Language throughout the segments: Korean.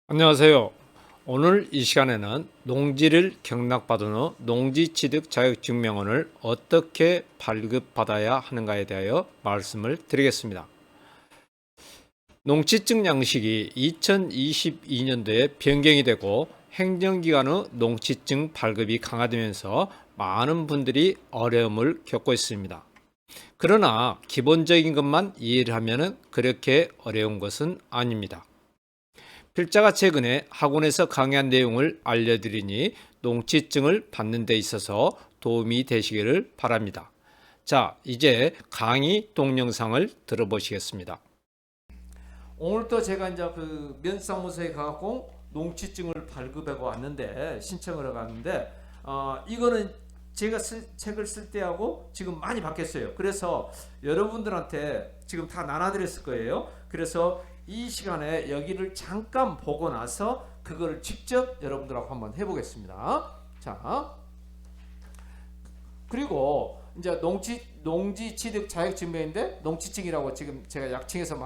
안녕하세요. 오늘 이 시간에는 농지를 경락받은 후 농지취득 자격증명원을 어떻게 발급받아야 하는가에 대하여 말씀을 드리겠습니다. 농지증 양식이 2022년도에 변경이 되고 행정기관의 농지증 발급이 강화되면서 많은 분들이 어려움을 겪고 있습니다. 그러나 기본적인 것만 이해를 하면 그렇게 어려운 것은 아닙니다. 필자가 최근에 학원에서 강의한 내용을 알려드리니 농지증을 받는 데 있어서 도움이 되시기를 바랍니다. 자, 이제 강의 동영상을 들어보시겠습니다. 오늘도 제가 이제 그 면사무소에 가고 농지증을 발급하고 왔는데 신청을 하고 왔는데 이거는 제가 책을 쓸 때하고 지금 많이 바뀌었어요. 그래서 여러분들한테 지금 다 나눠드렸을 거예요. 그래서 이 시간에 여기를 잠깐 보고 나서 그거를 직접 여러분들하고 한번 해보겠습니다. 자, 그리고 이제 농지 취득 자격증명인데 농지증이라고 지금 제가 약칭해서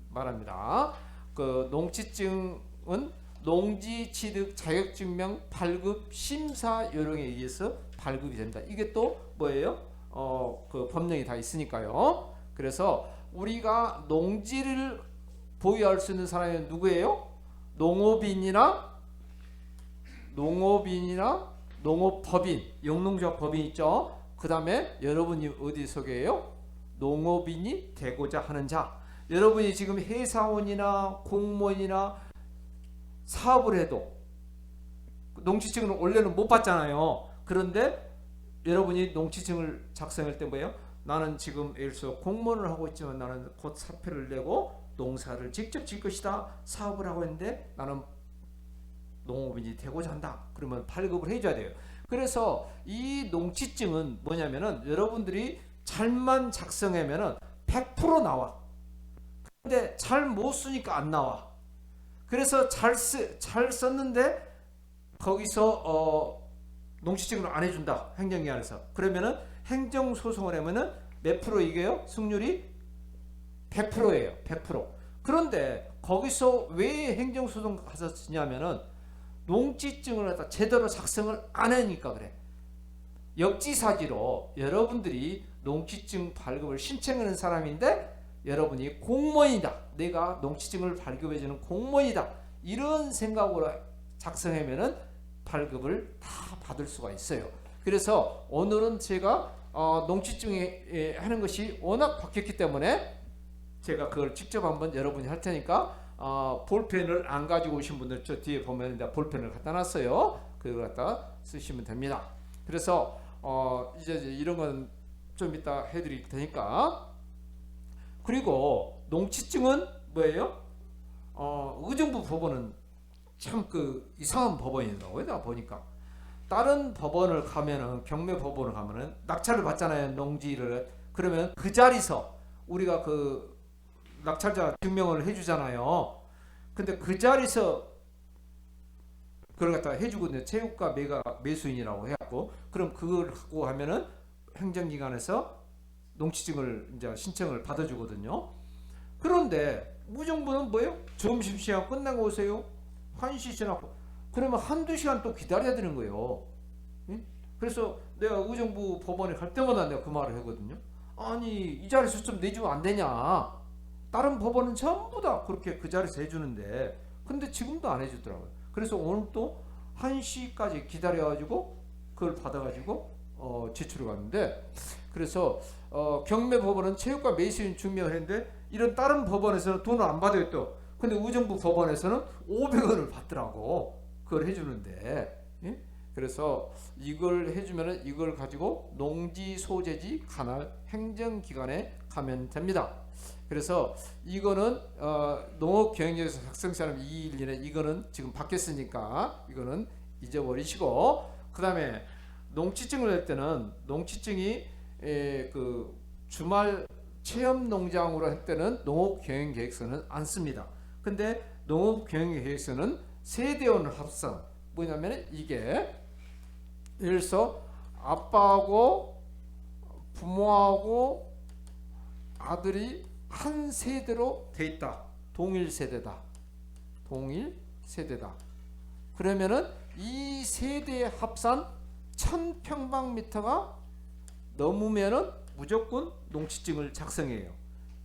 말합니다. 그 농지증은 농지 취득 자격증명 발급 심사 요령에 의해서 발급이 된다. 이게 또 뭐예요? 그 법령이 다 있으니까요. 그래서 우리가 농지를 보유할 수 있는 사람이 누구예요? 농업인이나 농업법인, 영농조합 법인 있죠. 그 다음에 여러분이 어디 속해요? 농업인이 되고자 하는 자. 여러분이 지금 회사원이나 공무원이나 사업을 해도 농지증을 원래는 못 받잖아요. 그런데 여러분이 농지증을 작성할 때 뭐예요? 나는 지금 예를 들어서 공무원을 하고 있지만 나는 곧 사표를 내고 농사를 직접 질 것이다. 사업을 하고 있는데 나는 농업인이 되고자 한다. 그러면 발급을 해줘야 돼요. 그래서 이 농지증은 뭐냐면은 여러분들이 잘만 작성하면은 100% 나와. 근데 잘 못 쓰니까 안 나와. 그래서 잘 썼는데 거기서 농지증을 안 해준다. 행정기관에서. 그러면은 행정소송을 하면은 몇 프로 이게요? 승률이 100%예요. 100%. 그런데 거기서 왜 행정소송 가서 쓰냐면은 농지증을 갖다 제대로 작성을 안 하니까 그래. 역지사지로 여러분들이 농지증 발급을 신청하는 사람인데 여러분이 공무원이다. 내가 농지증을 발급해주는 공무원이다. 이런 생각으로 작성하면은 발급을 다 받을 수가 있어요. 그래서 오늘은 제가 농지증에 하는 것이 워낙 바뀌었기 때문에 제가 그걸 직접 한번 여러분이 할 테니까 볼펜을 안 가지고 오신 분들 저 뒤에 보면 볼펜을 갖다 놨어요. 그걸 갖다 쓰시면 됩니다. 그래서 이제 이런 건 좀 이따 해드릴 테니까. 그리고 농지증은 뭐예요? 의정부 법원은 참 그 이상한 법원이더라고요. 내가 보니까 다른 법원을 가면은 경매 법원을 가면은 낙찰을 받잖아요. 농지를. 그러면 그 자리에서 우리가 그 낙찰자 증명을 해주잖아요. 근데 그 자리에서 그걸 갖다 해주거든요. 체육과 매수인이라고 해갖고 그럼 그걸 갖고 하면은 행정기관에서 농지증을 이제 신청을 받아주거든요. 그런데 무정부는 뭐예요? 점심시간 끝나고 오세요. 1시 지나고 그러면 한두 시간 또 기다려야 되는 거예요. 응? 그래서 내가 의정부 법원에 갈 때마다 내가 그 말을 하거든요. 아니 이 자리에서 좀 내주면 안 되냐. 다른 법원은 전부 다 그렇게 그 자리에서 해주는데 근데 지금도 안 해주더라고요. 그래서 오늘 또 1시까지 기다려가지고 그걸 받아가지고 제출을 갔는데 그래서 경매 법원은 체육과 매수인 증명을 했는데 이런 다른 법원에서는 돈을 안 받아요 또. 근데 의정부 법원에서는 500원을 받더라고. 그걸 해주는데. 예? 그래서 이걸 해주면은 이걸 가지고 농지 소재지 관할 행정기관에 가면 됩니다. 그래서 이거는 농업경영에서 작성사람 212에 이거는 지금 바뀌었으니까 이거는 잊어버리시고 그 다음에 농지증을 할 때는 농지증이 그 주말 체험 농장으로 할 때는 농업경영계획서는 안 씁니다. 근데 농업경영계획서는 세대원 합성 뭐냐면 이게 예를 들어서 아빠하고 부모하고 아들이 한 세대로 돼 있다. 동일 세대다. 동일 세대다. 그러면은 이 세대의 합산 1000평방미터가 넘으면은 무조건 농취증을 작성해요.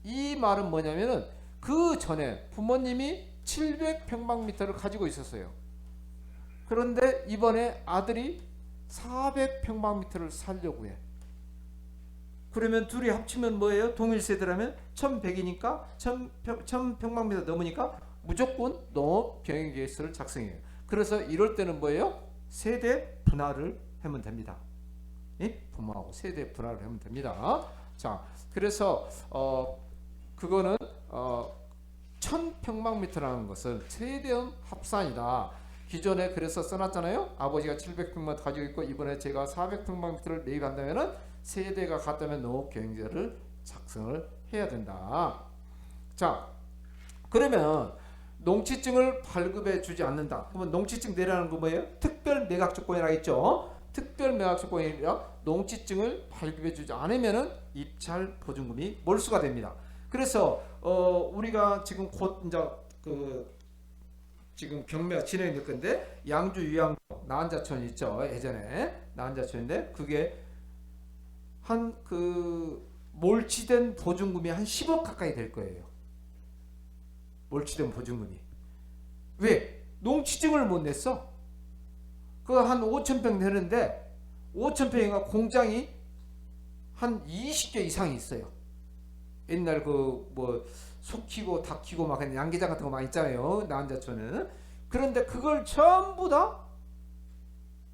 이 말은 뭐냐면은 그 전에 부모님이 700평방미터를 가지고 있었어요. 그런데 이번에 아들이 400평방미터를 살려고 해. 그러면 둘이 합치면 뭐예요? 동일 세대라면 1100이니까 1000평방미터 넘으니까 무조건 농업병행계획서를 작성해요. 그래서 이럴 때는 뭐예요? 세대 분할을 하면 됩니다. 예? 부모하고 세대 분할을 하면 됩니다. 자, 그래서 그거는 1000평방미터라는 것은 세대원 합산이다. 기존에 그래서 써놨잖아요. 아버지가 700평만 가지고 있고 이번에 제가 400평방미터를 매입한다면은 세대가 같다면 농업경영제를 작성을 해야 된다. 자, 그러면 농취증을 발급해 주지 않는다. 그러면 농취증 내라는 거 뭐예요? 특별 매각 조건이라 했죠. 특별 매각 조건이라 농취증을 발급해 주지 않으면은 입찰 보증금이 몰수가 됩니다. 그래서 우리가 지금 곧 이제 지금 경매가 진행될 건데 양주 유양로 나한자촌 있죠. 예전에 나한자촌인데 그게 한 몰취된 보증금이 한 10억 가까이 될 거예요. 몰취된 보증금이. 왜? 농취증을 못 냈어. 그거 한 5,000평 되는데 5,000평이가 공장이 한 20개 이상이 있어요. 옛날 소 키고 닭 키고 막 양계장 같은 거 많이 있잖아요. 나한자촌은. 그런데 그걸 전부 다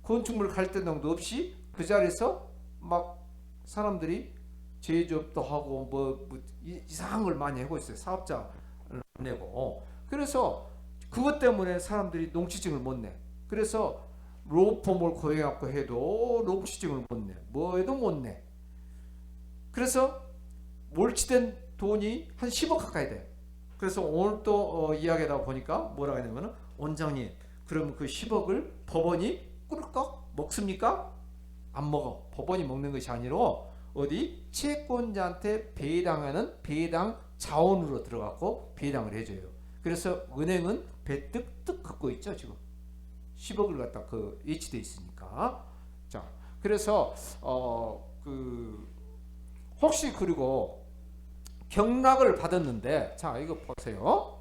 건축물 갈등도 없이 그 자리에서 막 사람들이 제조업도 하고 이상한 걸 많이 하고 있어요. 사업자를 내고. 그래서 그것 때문에 사람들이 농취증을 못 내. 그래서 로펌을 고용해갖고 해도 농취증을 못 내. 뭐 해도 못 내. 그래서 몰취된 돈이 한 10억 가까이 돼. 그래서 오늘 또 이야기하다 보니까 뭐라고 하냐면은 원장님, 그럼 그 10억을 법원이 꿀꺽 먹습니까? 안 먹어. 법원이 먹는 것이 아니라 어디 채권자한테 배당하는 배당 자원으로 들어가고 배당을 해줘요. 그래서 은행은 배 뜩뜩 걷고 있죠. 지금 10억을 갖다 예치돼 있으니까. 자, 그래서 혹시 그리고 경락을 받았는데, 자 이거 보세요.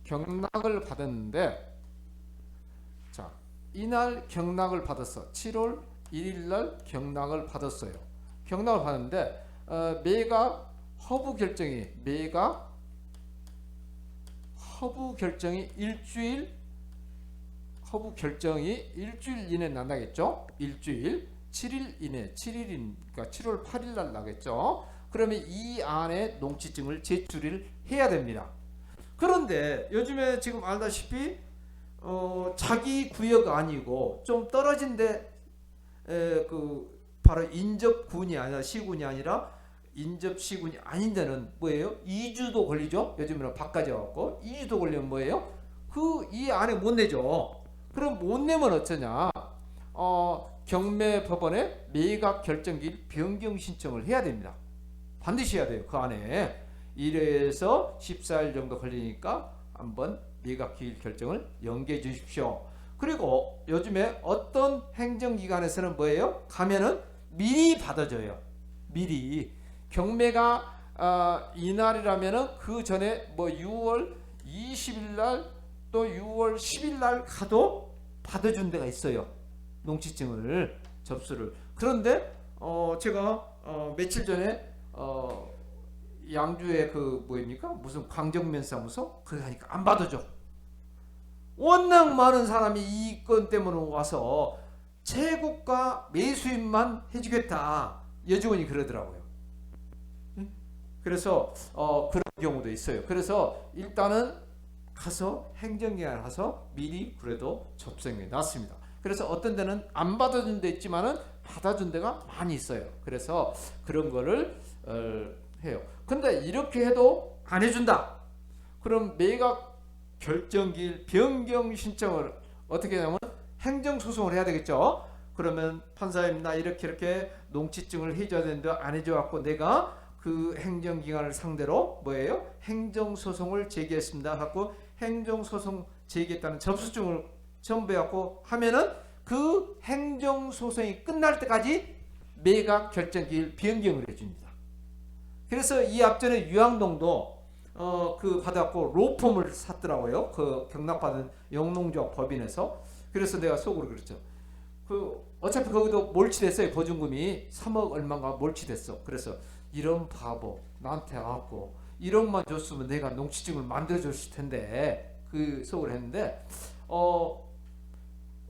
경락을 받았는데, 자 이날 경락을 받았어. 7월 1일날 경락을 받았어요. 경락을 받았는데 매각 허브 결정이 일주일 이내 난다겠죠. 일주일 7일 이내 7일이니까 7월 8일날 나겠죠. 그러면 이 안에 농취증을 제출을 해야 됩니다. 그런데 요즘에 지금 알다시피 자기 구역 아니고 좀 떨어진 데 바로 인접군이 아니라 시군이 아니라 인접시군이 아닌 데는 뭐예요? 2주도 걸리죠. 요즘에는 바꿔져 갖고 2주도 걸리면 뭐예요? 이 안에 못 내죠. 그럼 못 내면 어쩌냐? 경매법원에 매각 결정기일 변경 신청을 해야 됩니다. 반드시 해야 돼요. 그 안에 1회에서 14일 정도 걸리니까 한번 매각 기일 결정을 연기해 주십시오. 그리고 요즘에 어떤 행정기관에서는 뭐예요? 가면은 미리 받아줘요. 미리. 경매가 이날이라면은 그 전에 6월 20일 날 또 6월 10일 날 가도 받아준 데가 있어요. 농취증을 접수를. 그런데 제가 며칠 전에 양주에 무슨 광정면사무소 그거 하니까 안 받아줘. 워낙 많은 사람이 이 건 때문에 와서 채국과 매수인만 해주겠다. 여직원이 그러더라고요. 그래서 그런 경우도 있어요. 그래서 일단은 가서 행정기관에 가서 미리 그래도 접수해 놨습니다. 그래서 어떤 데는 안 받아준 데 있지만은 받아준 데가 많이 있어요. 그래서 그런 거를 해요. 근데 이렇게 해도 안 해준다. 그럼 매각 결정기일 변경 신청을 어떻게 하냐면 행정소송을 해야 되겠죠. 그러면 판사님 나 이렇게 농취증을 해줘야 되는데 안 해줘 갖고 내가 그 행정기관을 상대로 행정소송을 제기했습니다. 갖고 행정소송 제기했다는 접수증을 첨부해갖고 하면은 그 행정소송이 끝날 때까지 매각 결정기일 변경을 해줍니다. 그래서 이 앞전에 유항동도 그 받았고 로펌을 샀더라고요. 그 경락받은 영농조합 법인에서. 그래서 내가 속으로 그랬죠. 그 어차피 거기도 몰치됐어요. 보증금이 3억 얼마가 몰치됐어. 그래서 이런 바보 나한테 와갖고 1억만 줬으면 내가 농취증을 만들어줬을 텐데 그 속으로 했는데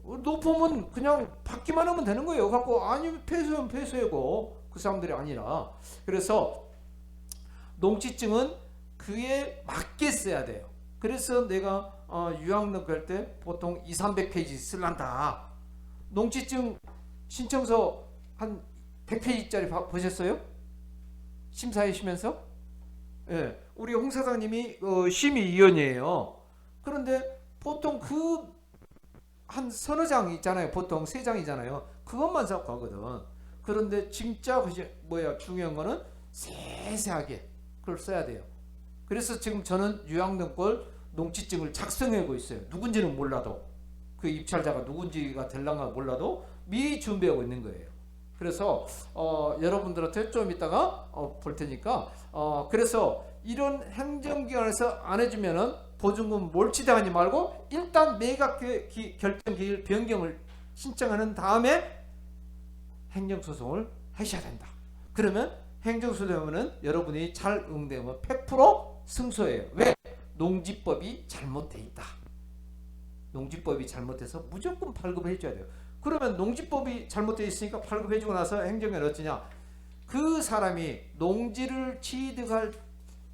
로펌은 그냥 받기만 하면 되는 거예요. 갖고 아니면 폐쇄하면 폐쇄고 그 사람들이 아니라. 그래서 농취증은 그에 맞게 써야 돼요. 그래서 내가 유학농 갈 때 보통 200~300페이지 쓸란다. 농취증 신청서 한 100페이지짜리 보셨어요? 심사하시면서? 예, 우리 홍 사장님이 심의위원이에요. 그런데 보통 그 한 서너 장 있잖아요. 보통 3장이잖아요. 그것만 잡고 하거든. 그런데 진짜 중요한 거는 세세하게 그걸 써야 돼요. 그래서 지금 저는 유학농 걸 농취증을 작성하고 있어요. 누군지는 몰라도 그 입찰자가 누군지가 될랑가 몰라도 미리 준비하고 있는 거예요. 그래서 여러분들한테 좀 이따가 볼 테니까 그래서 이런 행정기관에서 안 해주면은 보증금 몰치당하지 말고 일단 매각 결정기일 변경을 신청하는 다음에 행정소송을 하셔야 된다. 그러면 행정소송하면은 여러분이 잘 응대하면 100% 승소예요. 왜? 농지법이 잘못돼 있다. 농지법이 잘못돼서 무조건 발급해 줘야 돼요. 그러면 농지법이 잘못되어 있으니까 발급해주고 나서 행정은 어쩌냐? 그 사람이 농지를 취득할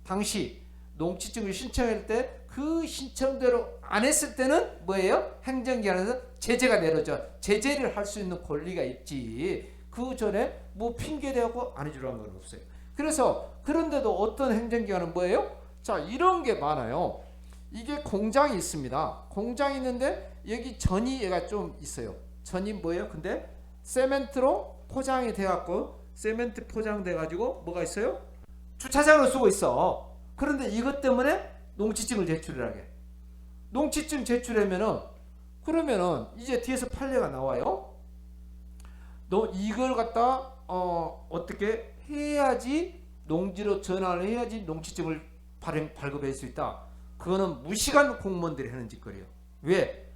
당시 농취증을 신청할 때 그 신청대로 안 했을 때는 뭐예요? 행정기관에서 제재가 내려져. 제재를 할 수 있는 권리가 있지. 그 전에 뭐 핑계대고 안 해주라는 건 없어요. 그래서 그런데도 어떤 행정기관은 뭐예요? 자, 이런 게 많아요. 이게 공장이 있습니다. 공장이 있는데 여기 전이 얘가 좀 있어요. 전이 뭐예요? 근데 세멘트로 포장이 돼갖고 세멘트 포장돼가지고 뭐가 있어요? 주차장을 쓰고 있어. 그런데 이것 때문에 농취증을 제출하게. 농취증 제출하면은 그러면은 이제 뒤에서 판례가 나와요. 너 이걸 갖다 어떻게 해야지 농지로 전환을 해야지 농취증을 발급할 수 있다. 그거는 무시간 공무원들이 하는 짓거리예요. 왜?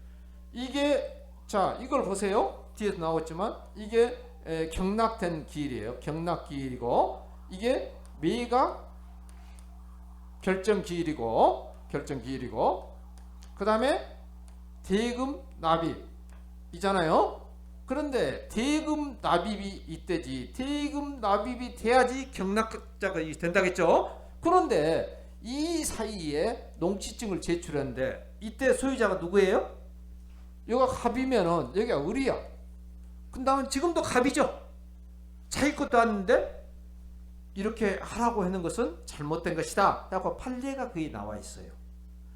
이게 자 이걸 보세요. 뒤에서 나왔지만 이게 경락된 기일이에요. 경락기일이고 이게 매각 결정기일이고 그 다음에 대금 납입이잖아요. 그런데 대금 납입이 이때지. 대금 납입이 돼야지 경락자가 된다겠죠. 그런데 이 사이에 농취증을 제출했는데 이때 소유자가 누구예요? 여기가 갑이면은 여기가 을이야. 그 다음에 지금도 갑이죠. 자기 것도 아닌데 이렇게 하라고 하는 것은 잘못된 것이다. 라고 판례가 거기 나와 있어요.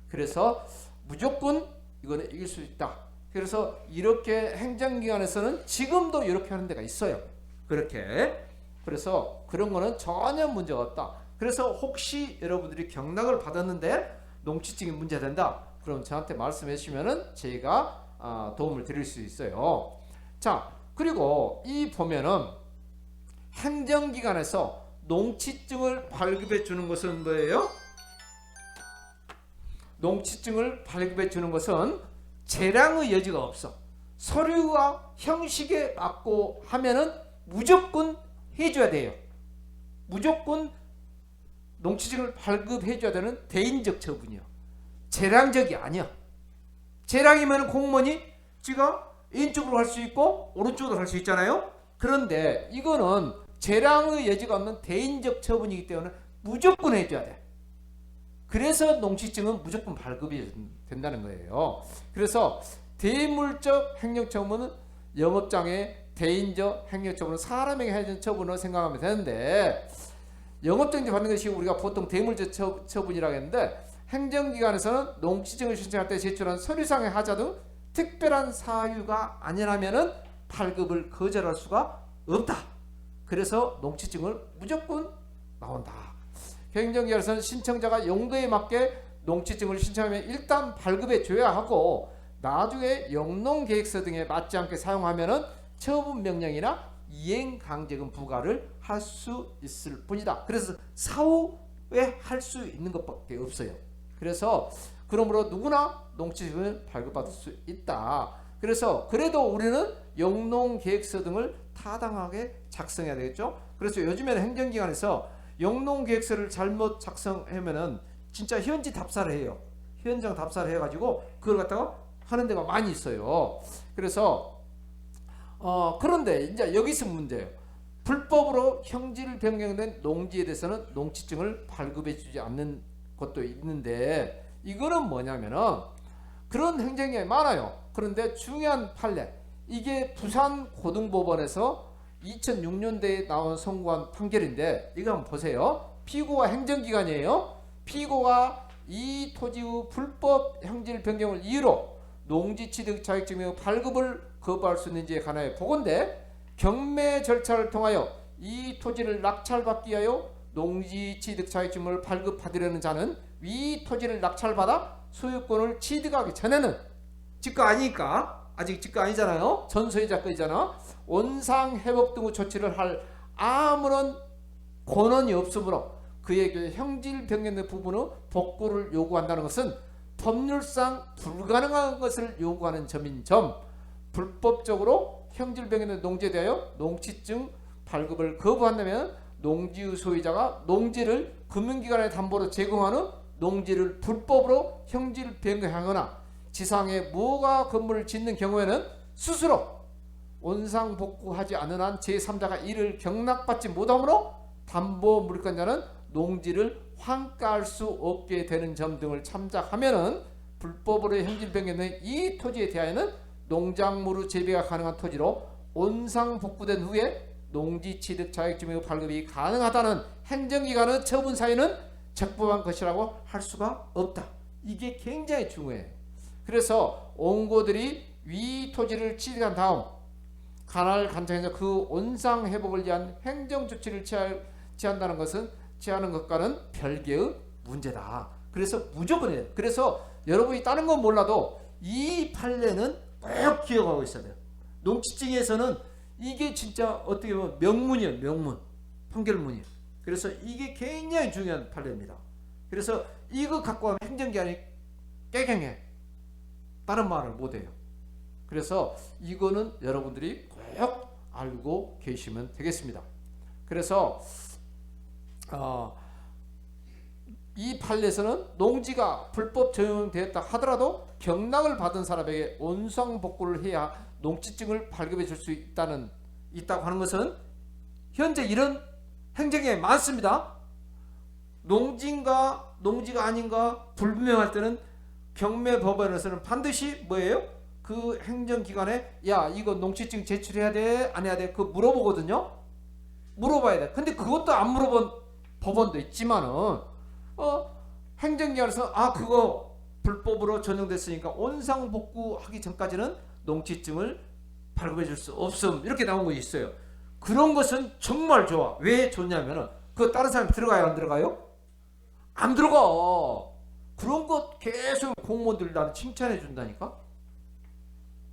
그래서 무조건 이거는 이길 수 있다. 그래서 이렇게 행정기관에서는 지금도 이렇게 하는 데가 있어요. 그렇게. 그래서 그런 거는 전혀 문제가 없다. 그래서 혹시 여러분들이 경락을 받았는데 농취증이 문제된다. 그럼 저한테 말씀해 주시면은 제가 도움을 드릴 수 있어요. 자, 그리고 이 보면은 행정기관에서 농취증을 발급해 주는 것은 뭐예요? 농취증을 발급해 주는 것은 재량의 여지가 없어. 서류와 형식에 맞고 하면은 무조건 해줘야 돼요. 무조건 농취증을 발급해 줘야 되는 대인적 처분이요. 재량적이 아니야. 재량이면 공무원이 지가 왼쪽으로 할 수 있고 오른쪽으로 할 수 있잖아요. 그런데 이거는 재량의 여지가 없는 대인적 처분이기 때문에 무조건 해줘야 돼. 그래서 농취증은 무조건 발급이 된다는 거예요. 그래서 대물적 행정처분은 영업장의 대인적 행정처분은 사람에게 해준 처분을 생각하면 되는데 영업정지 받는 것이 우리가 보통 대물적 처분이라고 했는데 행정기관에서는 농취증을 신청할 때 제출한 서류상의 하자 등 특별한 사유가 아니라면은 발급을 거절할 수가 없다. 그래서 농취증을 무조건 나온다. 행정기관에서는 신청자가 용도에 맞게 농지증을 신청하면 일단 발급해 줘야 하고 나중에 영농계획서 등에 맞지 않게 사용하면은 처분 명령이나 이행 강제금 부과를 할 수 있을 뿐이다. 그래서 사후에 할 수 있는 것밖에 없어요. 그래서 그러므로 누구나 농지증을 발급받을 수 있다. 그래서 그래도 우리는 영농계획서 등을 타당하게 작성해야 되겠죠. 그래서 요즘에는 행정기관에서 영농계획서를 잘못 작성하면은 진짜 현지 답사를 해요. 현장 답사를 해가지고 그걸 갖다가 하는 데가 많이 있어요. 그래서 그런데 이제 여기서 문제예요. 불법으로 형질 변경된 농지에 대해서는 농지증을 발급해주지 않는 것도 있는데 이거는 뭐냐면은 그런 행정이 많아요. 그런데 중요한 판례 이게 부산고등법원에서 2006년대에 나온 선고한 판결인데 이거 한번 보세요. 피고가 행정기관이에요. 피고가 이 토지 후 불법 형질 변경을 이유로 농지 취득 자격증의 발급을 거부할 수 있는지에 관하여 보건대 경매 절차를 통하여 이 토지를 낙찰받기 위하여 농지 취득 자격증을 발급받으려는 자는 위 토지를 낙찰받아 소유권을 취득하기 전에는 직거 아니니까 아직 직거 아니잖아요. 전소유자 거이잖아. 원상 회복 등의 조치를 할 아무런 권한이 없으므로 그에게 형질 변경된 부분의 복구를 요구한다는 것은 법률상 불가능한 것을 요구하는 점인 점. 불법적으로 형질 변경된 농지에 대하여 농지증 발급을 거부한다면 농지 소유자가 농지를 금융기관에 담보로 제공하는 농지를 불법으로 형질 변경하거나 지상에 무허가 건물을 짓는 경우에는 스스로 원상 복구하지 않은 한 제3자가 이를 경락받지 못하므로 담보 물권자는 농지를 환가할 수 없게 되는 점 등을 참작하면은 불법으로 형질 변경된 이 토지에 대하여는 농작물의 재배가 가능한 토지로 원상 복구된 후에 농지 취득 자격증의 발급이 가능하다는 행정기관의 처분 사유는 적법한 것이라고 할 수가 없다. 이게 굉장히 중요해요. 그래서 원고들이 위 토지를 취득한 다음 관할 간청에서 그 원상 회복을 위한 행정 조치를 취한다는 것은 취하는 것과는 별개의 문제다. 그래서 무조건 해요. 그래서 여러분이 다른 건 몰라도 이 판례는 꼭 기억하고 있어야 돼요. 농지증에서는 이게 진짜 어떻게 보면 명문이에요. 명문. 판결문이에요. 그래서 이게 굉장히 중요한 판례입니다. 그래서 이거 갖고 하면 행정기관이 깨갱해. 다른 말을 못해요. 그래서 이거는 여러분들이 꼭 알고 계시면 되겠습니다. 그래서 이 판례에서는 농지가 불법 저용되었다 하더라도 경락을 받은 사람에게 원상 복구를 해야 농지증을 발급해 줄 수 있다고 하는 것은 현재 이런 행정에 많습니다. 농지인가 농지가 아닌가 불분명할 때는 경매법원에서는 반드시 뭐예요? 그 행정기관에 야 이거 농지증 제출해야 돼? 안 해야 돼? 그거 물어보거든요. 물어봐야 돼. 근데 그것도 안 물어본 법원도 있지만은 행정기관에서 그거 불법으로 전용됐으니까 원상복구하기 전까지는 농지증을 발급해 줄 수 없음 이렇게 나온 거 있어요. 그런 것은 정말 좋아. 왜 좋냐면은 그 다른 사람이 들어가요 안 들어가요? 안 들어가. 그런 것 계속 공무원들 나를 칭찬해 준다니까.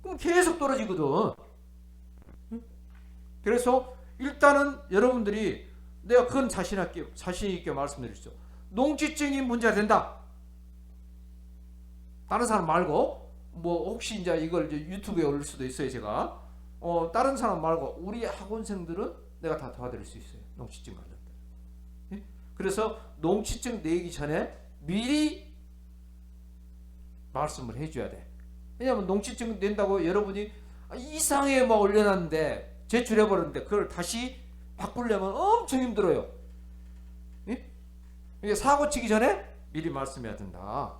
그럼 계속 떨어지거든. 그래서 일단은 여러분들이 내가 그건 자신 있게 말씀드리죠. 농지증이 문제가 된다. 다른 사람 말고 뭐 혹시 이제 이걸 이제 유튜브에 올릴 수도 있어요. 제가 다른 사람 말고 우리 학원생들은 내가 다 도와드릴 수 있어요. 농지증 관련된. 예? 그래서 농지증 내기 전에 미리 말씀을 해줘야 돼. 왜냐하면 농지증 낸다고 여러분이 이상하게 막 올려놨는데 제출해버렸는데 그걸 다시 바꾸려면 엄청 힘들어요. 예? 이게 사고 치기 전에 미리 말씀해야 된다.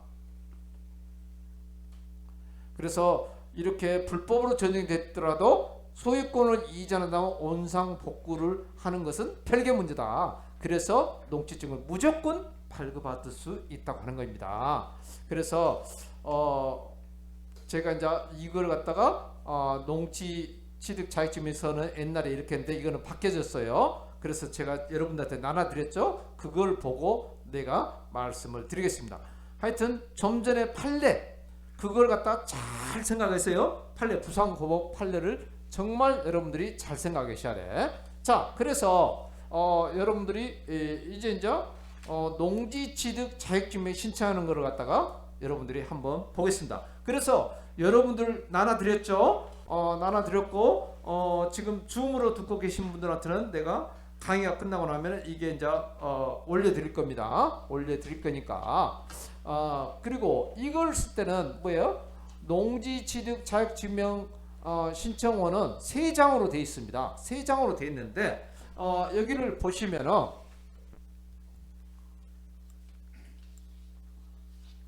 그래서 이렇게 불법으로 전용됐더라도 소유권을 이전한다면 원상 복구를 하는 것은 별개 문제다. 그래서 농지증을 무조건 발급받을 수 있다고 하는 겁니다. 그래서 제가 이제 이걸 갖다가 농지 취득 자격증에서는 옛날에 이렇게 했는데 이거는 바뀌어졌어요. 그래서 제가 여러분들한테 나눠드렸죠. 그걸 보고 내가 말씀을 드리겠습니다. 하여튼 좀 전에 판례 그걸 갖다 잘 생각했어요. 판례 부산고법 판례를 정말 여러분들이 잘 생각해 주셔야 돼. 자, 그래서 여러분들이 이제 농지취득 자격증명 신청하는 거를 갖다가 여러분들이 한번 보겠습니다. 그래서 여러분들 나눠드렸죠? 나눠드렸고 지금 줌으로 듣고 계신 분들한테는 내가 강의가 끝나고 나면 이게 이제 올려드릴 겁니다. 올려드릴 거니까. 그리고 이걸 쓸 때는 뭐예요? 농지취득 자격증명 신청원은 3장으로 되어 있습니다. 3장으로 되어 있는데 여기를 보시면은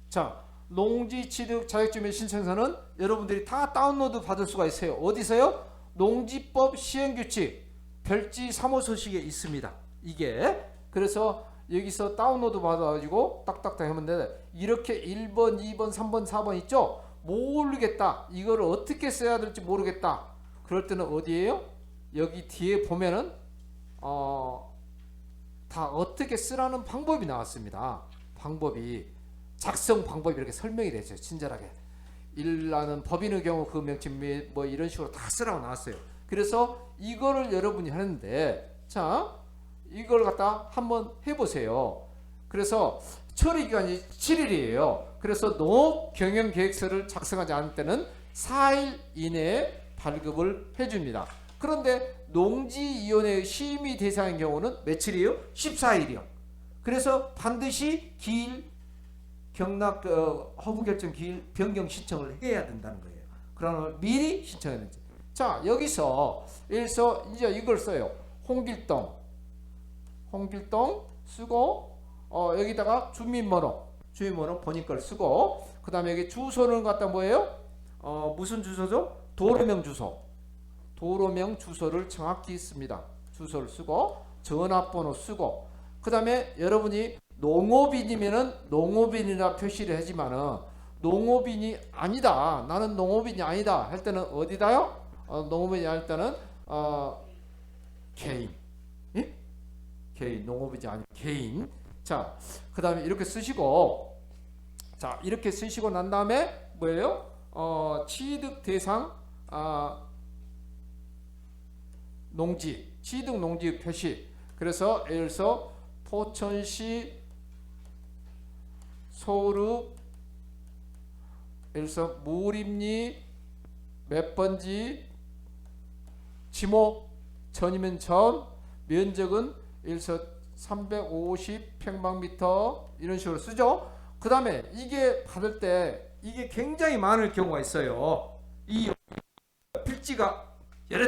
자, 농지취득 자격증명 신청서는 여러분들이 다 다운로드 받을 수가 있어요. 어디서요? 농지법 시행규칙 별지 3호 서식에 있습니다. 이게 그래서 여기서 다운로드 받아가지고 딱딱딱 하면 돼. 이렇게 1번, 2번, 3번, 4번 있죠? 모르겠다. 이거를 어떻게 써야 될지 모르겠다. 그럴 때는 어디에요? 여기 뒤에 보면은 다 어떻게 쓰라는 방법이 나왔습니다. 방법이 작성 방법이 이렇게 설명이 되죠. 친절하게. 일라는 법인의 경우 그 명칭 뭐 이런 식으로 다 쓰라고 나왔어요. 그래서 이거를 여러분이 하는데 자 이걸 갖다 한번 해보세요. 그래서 처리 기간이 7일이에요. 그래서 농업 경영 계획서를 작성하지 않을 때는 4일 이내에 발급을 해줍니다. 그런데 농지위원회 심의 대상인 경우는 며칠이에요? 14일이요. 그래서 반드시 기일 경락 허브 결정 기일 변경 신청을 해야 된다는 거예요. 그러면 미리 신청해야 되지. 자 여기서 이제 이걸 써요. 홍길동 쓰고 여기다가 주민번호 본인 걸 쓰고 그 다음에 여기 주소는 갖다 뭐예요? 무슨 주소죠? 도로명 주소를 정확히 씁니다. 주소를 쓰고 전화번호 쓰고 그 다음에 여러분이 농업인이면은 농업인이라 표시를 하지만은 농업인이 아니다. 나는 농업인이 아니다. 할 때는 어디다요? 농업인이 할 때는 개인. 예? 개인. 농업인이 아니 개인. 자, 그다음에 이렇게 쓰시고 자, 이렇게 쓰시고 난 다음에 뭐예요? 취득 대상 농지. 취득 농지 표시. 그래서 예를 들어서 포천시 소읍 예를 들어서 무림리 몇 번지 지목 전이면 전 면적은 예를 들어서 350평방미터 이런 식으로 쓰죠. 그 다음에 이게 받을 때 이게 굉장히 많을 경우가 있어요. 이 필지가 여러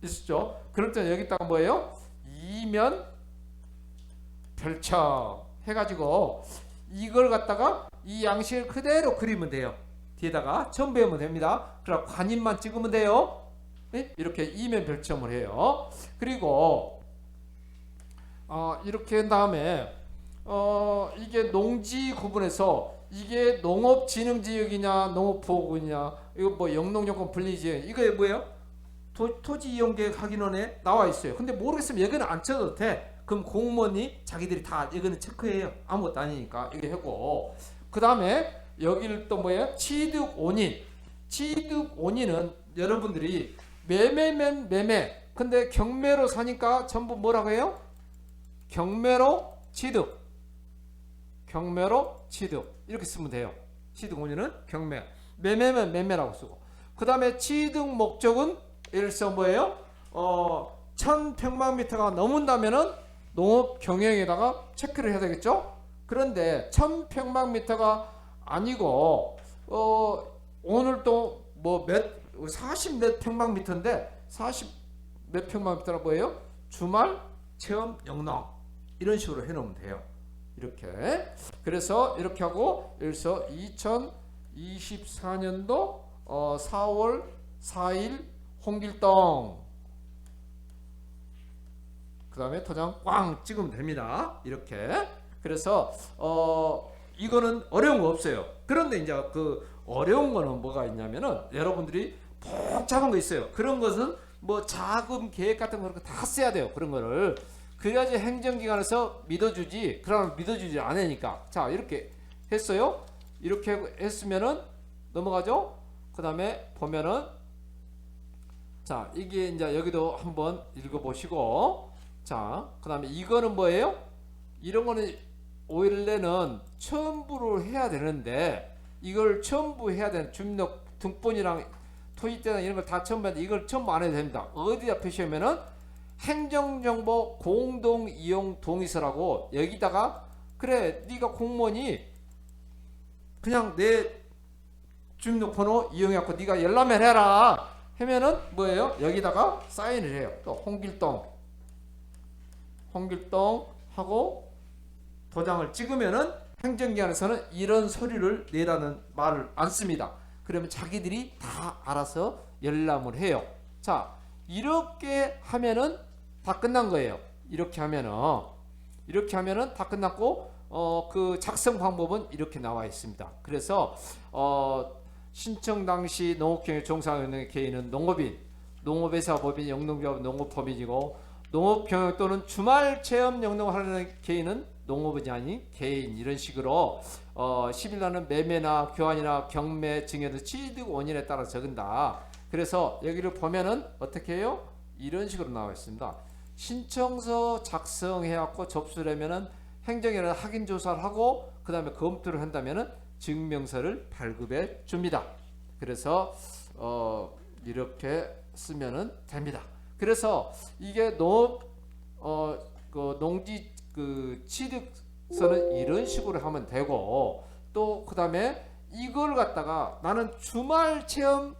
있죠. 그럴 때는 여기다가 뭐예요? 이면 별첨 해가지고 이걸 갖다가 이 양식을 그대로 그리면 돼요. 뒤에다가 첨부하면 됩니다. 그럼 관임만 찍으면 돼요. 네? 이렇게 이면 별첨을 해요. 그리고 이렇게 한 다음에 이게 농지 구분해서 이게 농업진흥지역이냐 농업보호구냐 이거 뭐 영농용권 분리지역 이거 뭐예요? 토지이용계획 확인원에 나와 있어요. 근데 모르겠으면 여기는 안 쳐도 돼. 그럼 공무원이 자기들이 다 이거는 체크해요. 아무것도 아니니까 이게 하고 그 다음에 여기를 또 뭐예요? 취득원인 취득원인은 여러분들이 매매면 매매 근데 경매로 사니까 전부 뭐라고 해요? 경매로 취득 이렇게 쓰면 돼요. 취득원인은 경매 매매면 매매라고 쓰고 그 다음에 취득 목적은 예를 들어서 뭐예요? 1000평방미터가 넘은다면은 농업 경영에다가 체크를 해야 되겠죠? 그런데 1000평방미터가 아니고 오늘 또 뭐 40 몇 평방미터인데 40 몇 평방미터라 뭐예요? 주말 체험 영농 이런 식으로 해놓으면 돼요. 이렇게 그래서 이렇게 하고 예를 들어서 2024년도 4월 4일 홍길동 그 다음에 도장 꽝 찍으면 됩니다. 이렇게 그래서 이거는 어려운 거 없어요. 그런데 이제 그 어려운 거는 뭐가 있냐면은 여러분들이 복잡한 거 있어요. 그런 것은 뭐 자금 계획 같은 거 다 써야 돼요. 그런 거를 그래야지 행정기관에서 믿어주지. 그러면 믿어주지 않으니까 자 이렇게 했어요. 이렇게 했으면은 넘어가죠. 그 다음에 보면은 자 이게 이제 여기도 한번 읽어보시고 자 그 다음에 이거는 뭐예요? 이런 거는 원래는 첨부를 해야 되는데 이걸 첨부해야 되는 주민등록 등본이랑 토지대장 이런 걸 다 첨부하는데 이걸 첨부 안 해도 됩니다. 어디다 표시하면은 행정정보 공동이용 동의서라고 여기다가 그래 네가 공무원이 그냥 내 주민등록번호 이용해갖고 네가 열람을 해라 하면은 뭐예요? 여기다가 사인을 해요. 또 홍길동 하고 도장을 찍으면은 행정기관에서는 이런 서류를 내라는 말을 안 씁니다. 그러면 자기들이 다 알아서 열람을 해요. 자 이렇게 하면은 다 끝난 거예요. 이렇게 하면은 다 끝났고 그 작성 방법은 이렇게 나와 있습니다. 그래서 신청 당시 농업경영 종사하는 개인은 농업인, 농업회사법인, 영농조합 농업법인이고 농업경영 또는 주말 체험 영농을 하는 개인은 농업인이 아닌 개인 이런 식으로 10일날은 매매나 교환이나 경매, 증여의 취득 원인에 따라 적은다. 그래서 여기를 보면은 어떻게 해요? 이런 식으로 나와 있습니다. 신청서 작성해갖고 접수를 하면은 행정위원회 확인 조사를 하고 그 다음에 검토를 한다면은 증명서를 발급해 줍니다. 그래서 이렇게 쓰면은 됩니다. 그래서 이게 농지 취득서는 이런 식으로 하면 되고 또 그 다음에 이걸 갖다가 나는 주말 체험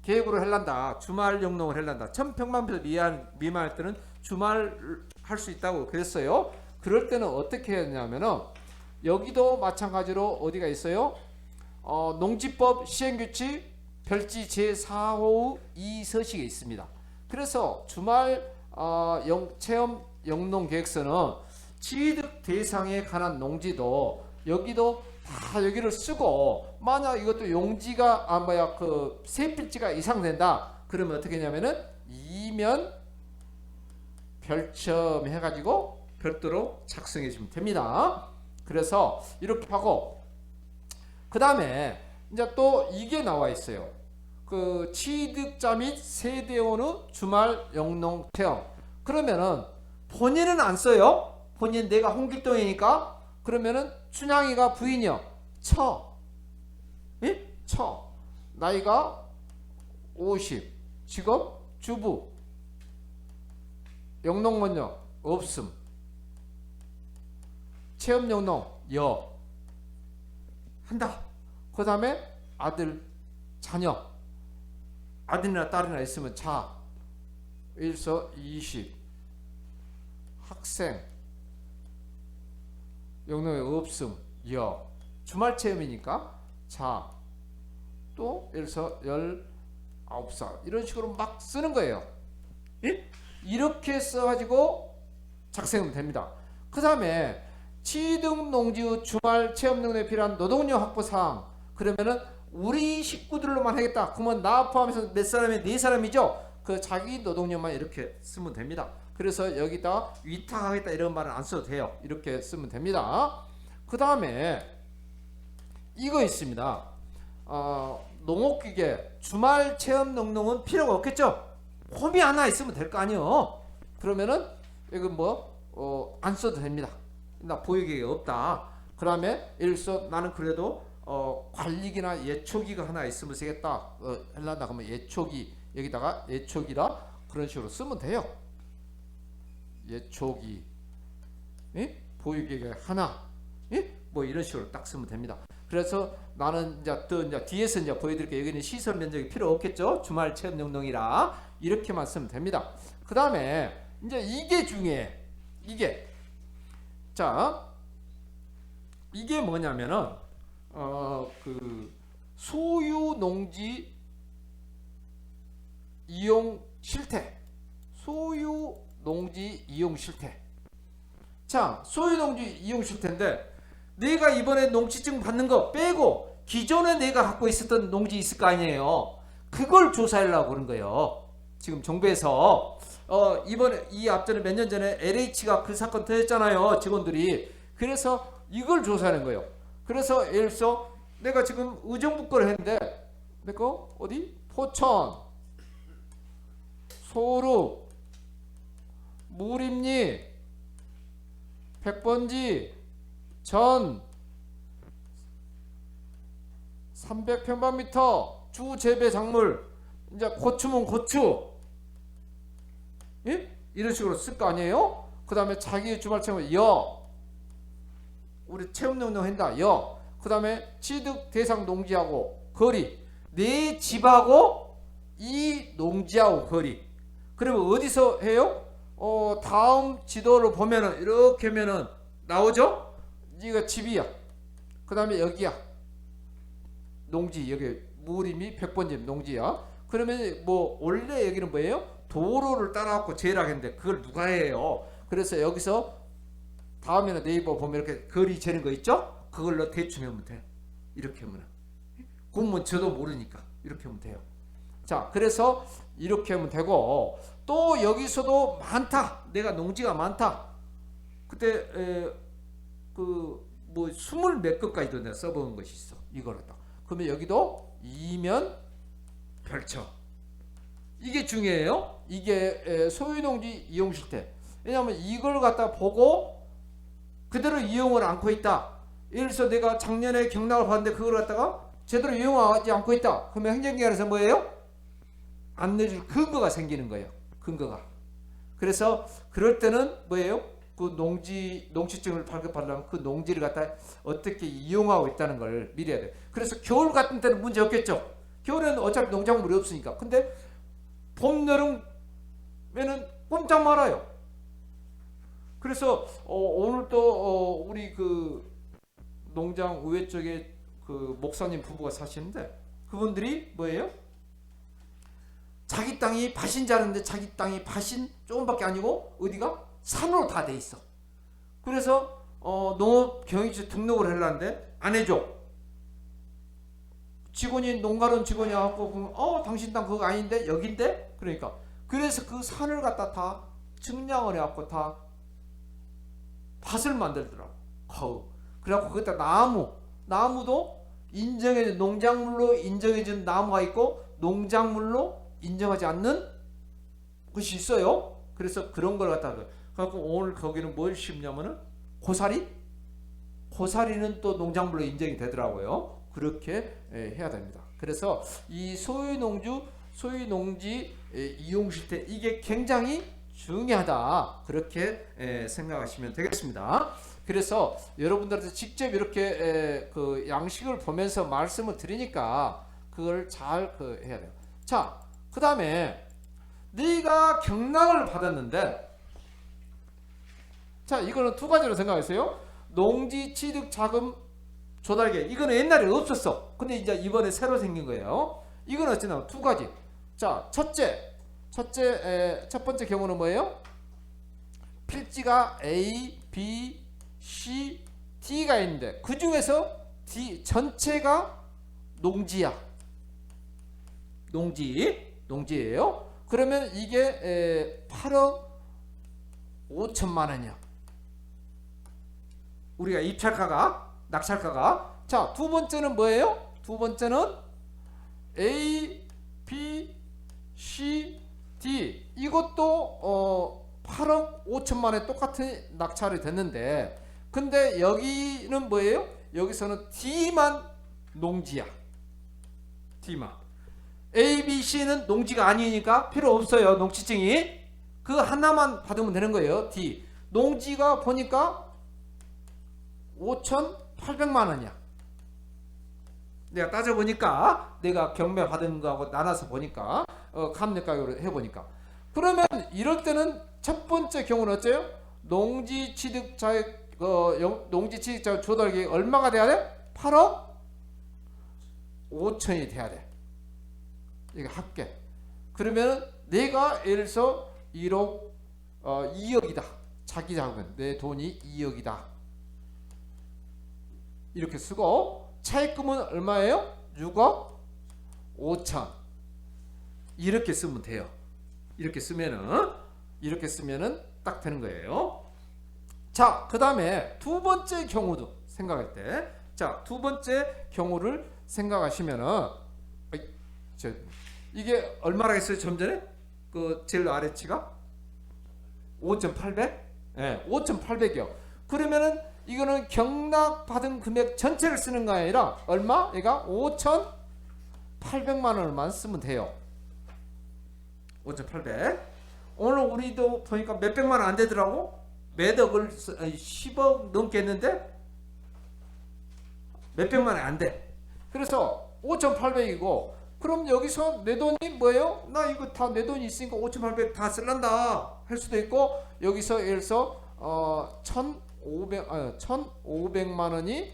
계획으로 할란다. 주말 영농을 할란다. 1000평방미터 미만할 때는 주말 할 수 있다고 그랬어요. 그럴 때는 어떻게 했냐면은 여기도 마찬가지로 어디가 있어요? 농지법 시행규칙 별지 제4호 2서식에 있습니다. 그래서 주말 체험 영농계획서는 취득 대상에 관한 농지도 여기도 다 여기를 쓰고 만약 이것도 용지가 그 세필지가 이상 된다 그러면 어떻게 하냐면은 이면 별첨 해가지고 별도로 작성해 주면 됩니다. 그래서 이렇게 하고 그 다음에 이제 또 이게 나와 있어요. 그 취득자 및 세대원의 주말 영농 체험. 그러면은 본인은 안 써요. 본인 내가 홍길동이니까 그러면은 춘향이가 부인이요. 예? 나이가 50. 직업 주부. 영농원요 없음. 체험 영농 한다. 그 다음에 아들 자녀 아들이나 딸이나 있으면 일서 20 학생 영농에 없음 주말 체험이니까 또 일서 19살 이런 식으로 막 쓰는 거예요. 예? 이렇게 써가지고 작성하면 됩니다. 그 다음에 취득농지의 주말 체험 영농에 필요한 노동력 확보 사항 그러면은 우리 식구들로만 하겠다. 그러면 나 포함해서 몇 사람이 4사람이죠. 그 자기 노동력만 이렇게 쓰면 됩니다. 그래서 여기다 위탁하겠다 이런 말은 안 써도 돼요. 이렇게 쓰면 됩니다. 그 다음에 이거 있습니다. 농업기계 주말 체험 영농은 필요가 없겠죠. 홈이 하나 있으면 될 거 아니에요. 그러면은 이거 안 써도 됩니다. 나 보유계획이 없다. 그 다음에 일서 나는 그래도 관리기나 예초기가 하나 있으면 쓰겠다. 할란다 그러면 예초기 여기다가 예초기라 그런 식으로 쓰면 돼요. 예초기 보유계획 하나 이런 식으로 딱 쓰면 됩니다. 그래서 나는 이제 뒤에서 이제 보여드릴게요. 여기는 시설 면적이 필요 없겠죠. 주말 체험 영농이라 이렇게만 쓰면 됩니다. 그 다음에 이제 이게 중요해. 이게 뭐냐면은 그 소유 농지 이용 실태. 소유 농지 이용 실태. 소유 농지 이용 실태인데 내가 이번에 농지증 받는 거 빼고 기존에 내가 갖고 있었던 농지 있을 거 아니에요. 그걸 조사하려고 그런 거예요. 지금 정부에서 이번에 이 앞전에 몇 년 전에 LH가 그 사건 터졌잖아요. 직원들이. 그래서 이걸 조사하는 거예요. 그래서 예를 들어서 내가 지금 의정부 거를 했는데 내가 어디 포천, 소루, 무림리, 백번지, 전 300평방미터 주 재배 작물 이제 고추면 고추, 예? 이런 식으로 쓸 거 아니에요? 그 다음에 자기 주말체험 우리 체험농농 한다 그 다음에 취득 대상 농지하고 거리 내 집하고 이 농지하고 거리. 그러면 어디서 해요? 다음 지도를 보면은 이렇게 하면은 나오죠? 이거 집이야. 그 다음에 여기야 농지, 여기 무림이 100번지 농지야. 그러면 뭐 원래 여기는 뭐예요? 도로를 따라갖고 재라겠는데 그걸 누가 해요? 그래서 여기서 다음에는 네이버 보면 이렇게 거리 재는 거 있죠? 그걸로 대충 하면 돼. 이렇게 하면 공무원 저도 모르니까 이렇게 하면 돼요. 자, 그래서 이렇게 하면 되고, 또 여기서도 많다. 내가 농지가 많다. 그때 뭐 20몇 것까지도 내가 써본 것이 있어. 이걸 갖다. 그러면 여기도 이면 펼쳐. 이게 중요해요. 이게 소유농지 이용 실태. 왜냐하면 이걸 갖다 보고 그대로 이용을 않고 있다. 예를 들어서 내가 작년에 경락을 봤는데 그걸 갖다가 제대로 이용하지 않고 있다. 그러면 행정기관에서 뭐예요? 안 내줄 근거가 생기는 거예요. 근거가. 그래서 그럴 때는 뭐예요? 그 농지증을 발급하려면 그 농지를 갖다 어떻게 이용하고 있다는 걸 미리 해야 돼. 그래서 겨울 같은 때는 문제 없겠죠. 겨울에는 어차피 농작물이 없으니까. 근데 봄, 여름에는 꼼짝 말아요. 그래서 오늘 또 우리 그 농장 우회 쪽에 그 목사님 부부가 사시는데 그분들이 뭐예요? 자기 땅이 밭인 줄 알았는데 자기 땅이 밭인 조금밖에 아니고 어디가 산으로 다 돼 있어. 그래서 농업 경영지 등록을 하려는데 안 해줘. 직원이 농가론 직원이 와갖고 당신 땅 그거 아닌데 여긴데? 그러니까 그래서 그 산을 갖다 다 측량을 해갖고 다 밭을 만들더라고. 그래갖고 거기다 나무도 인정해준 농작물로 인정해준 나무가 있고 농작물로 인정하지 않는 것이 있어요. 그래서 그런 걸 갖다가 그래갖고 오늘 거기는 뭘 심냐면은 고사리는 또 농작물로 인정이 되더라고요. 그렇게 해야 됩니다. 그래서 이 소유농지 이용 실태 이게 굉장히 중요하다. 그렇게 생각하시면 되겠습니다. 그래서 여러분들한테 직접 이렇게 그 양식을 보면서 말씀을 드리니까 그걸 잘 해야 돼요. 자, 그 다음에 네가 경락을 받았는데, 자, 이거는 두 가지로 생각하세요. 농지 취득 자금 조달계획. 이거는 옛날에 없었어. 근데 이제 이번에 새로 생긴 거예요. 이건 어찌나 두 가지. 자, 첫 번째 경우는 뭐예요? 필지가 A, B, C, D가 있는데 그 중에서 D 전체가 농지야. 농지예요. 그러면 이게 8억 5천만 원이야. 우리가 낙찰가가. 자, 두 번째는 뭐예요? 두 번째는 A, B, C, D. 이것도 8억 5천만 원에 똑같은 낙찰이 됐는데, 근데 여기는 뭐예요? 여기서는 D만 농지야. D만. A, B, C는 농지가 아니니까 필요 없어요. 농지증이. 그 하나만 받으면 되는 거예요. D. 농지가 보니까 5,800만 원이야. 내가 따져보니까 내가 경매 받은 거하고 나눠서 보니까 감정가격으로 해보니까. 그러면 이럴 때는 첫 번째 경우는 어째요? 농지 취득자의 조달계획 얼마가 돼야 돼? 8억 5천이 돼야 돼. 이게 합계. 그러면 내가 예를 들어서 2억이다. 자기 자금은 내 돈이 2억이다. 이렇게 쓰고 차입금은 얼마예요? 6억 5천. 이렇게 쓰면 돼요. 이렇게 쓰면은 딱 되는 거예요. 자, 그 다음에 두 번째 경우도 생각할 때, 자, 두 번째 경우를 생각하시면은 이게 얼마나 했어요? 좀 전에 그 제일 아래치가 5,800? 예, 5,800이요. 그러면은 이거는 경락받은 금액 전체를 쓰는 거 아니라 얼마? 얘가 5,800만 원을만 쓰면 돼요. 5,800. 오늘 우리도 보니까 몇백만 원 안 되더라고. 매덕을 10억 넘겠는데 몇백만 원 안 돼. 그래서 5,800이고, 그럼 여기서 내 돈이 뭐예요? 나 이거 다 내 돈이 있으니까 5,800 다 쓸란다 할 수도 있고, 여기서 예를 들어서 1,500만 원이